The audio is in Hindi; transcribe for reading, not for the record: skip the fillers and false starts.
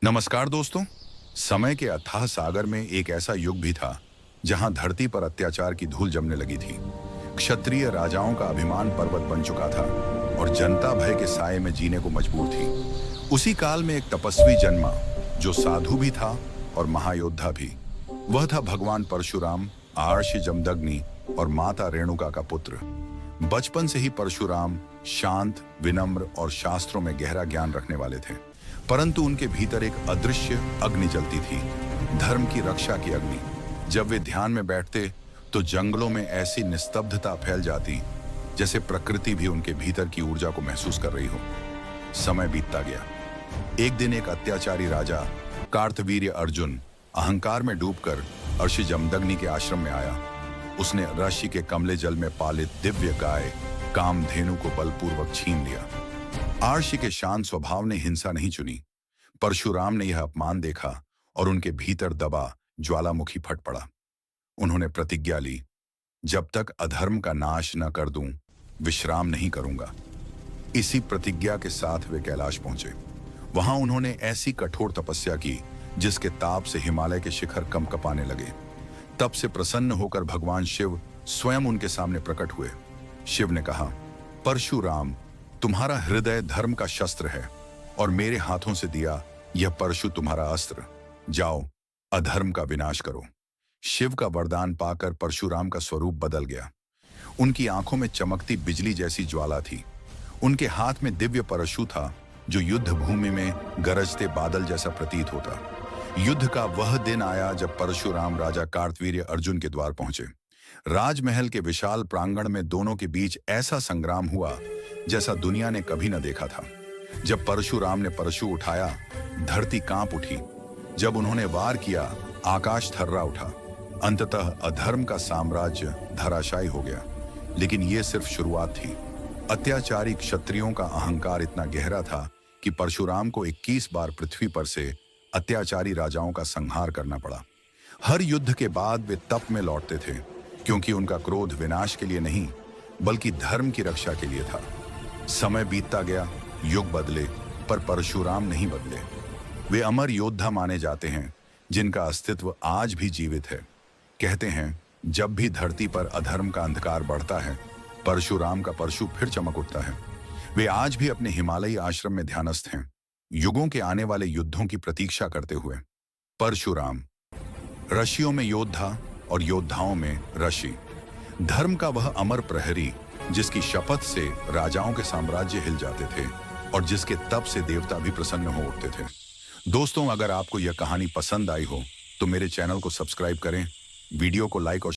नमस्कार दोस्तों। समय के अथाह सागर में एक ऐसा युग भी था जहां धरती पर अत्याचार की धूल जमने लगी थी। क्षत्रिय राजाओं का अभिमान पर्वत बन चुका था और जनता भय के साए में जीने को मजबूर थी। उसी काल में एक तपस्वी जन्मा जो साधु भी था और महायोद्धा भी। वह था भगवान परशुराम, आर्षि जमदग्नि और माता रेणुका का पुत्र। बचपन से ही परशुराम शांत, विनम्र और शास्त्रों में गहरा ज्ञान रखने वाले थे, परंतु उनके भीतर एक अदृश्य अग्नि जलती थी, धर्म की रक्षा की अग्नि। जब वे ध्यान में बैठते तो जंगलों में ऐसी निस्तब्धता फैल जाती जैसे प्रकृति भी उनके भीतर की ऊर्जा को महसूस कर रही हो। समय बीतता गया। एक दिन एक अत्याचारी राजा कार्तवीर्य अर्जुन अहंकार में डूबकर अर्षि जमदग्नि के आश्रम में आया। उसने ऋषि के कमले जल में पालित दिव्य गाय कामधेनु को बलपूर्वक छीन लिया। आर्षि के शांत स्वभाव ने हिंसा नहीं चुनी। परशुराम ने यह अपमान देखा और उनके भीतर दबा ज्वालामुखी फट पड़ा। उन्होंने प्रतिज्ञा ली, जब तक अधर्म का नाश न कर दूं, विश्राम नहीं करूंगा। इसी प्रतिज्ञा के साथ वे कैलाश पहुंचे। वहां उन्होंने ऐसी कठोर तपस्या की जिसके ताप से हिमालय के शिखर कंपकपाने लगे। तब से प्रसन्न होकर भगवान शिव स्वयं उनके सामने प्रकट हुए। शिव ने कहा, परशुराम, तुम्हारा हृदय धर्म का शस्त्र है और मेरे हाथों से दिया यह परशु तुम्हारा अस्त्र। जाओ, अधर्म का विनाश करो। शिव का वरदान पाकर परशुराम का स्वरूप बदल गया। उनकी आंखों में चमकती बिजली जैसी ज्वाला थी। उनके हाथ में दिव्य परशु था जो युद्ध भूमि में गरजते बादल जैसा प्रतीत होता। युद्ध का वह दिन आया जब परशुराम राजा कार्तवीर्य अर्जुन के द्वार पहुंचे। राजमहल के विशाल प्रांगण में दोनों के बीच ऐसा संग्राम हुआ जैसा दुनिया ने कभी न देखा था। जब परशुराम ने परशु उठाया, धरती कांप उठी। जब उन्होंने वार किया, आकाश थर्रा उठा। अंततः अधर्म का साम्राज्य धराशायी हो गया। लेकिन यह सिर्फ शुरुआत थी। अत्याचारी क्षत्रियों का अहंकार इतना गहरा था कि परशुराम को 21 बार पृथ्वी पर से अत्याचारी राजाओं का संहार करना पड़ा। हर युद्ध के बाद वे तप में लौटते थे, क्योंकि उनका क्रोध विनाश के लिए नहीं बल्कि धर्म की रक्षा के लिए था। समय बीतता गया, युग बदले, पर परशुराम नहीं बदले। वे अमर योद्धा माने जाते हैं जिनका अस्तित्व आज भी जीवित है। कहते हैं, जब भी धरती पर अधर्म का अंधकार बढ़ता है, परशुराम का परशु फिर चमक उठता है। वे आज भी अपने हिमालयी आश्रम में ध्यानस्थ हैं, युगों के आने वाले युद्धों की प्रतीक्षा करते हुए। परशुराम, ऋषियों में योद्धा और योद्धाओं में ऋषि। धर्म का वह अमर प्रहरी जिसकी शपथ से राजाओं के साम्राज्य हिल जाते थे और जिसके तप से देवता भी प्रसन्न हो उठते थे। दोस्तों, अगर आपको यह कहानी पसंद आई हो तो मेरे चैनल को सब्सक्राइब करें, वीडियो को लाइक और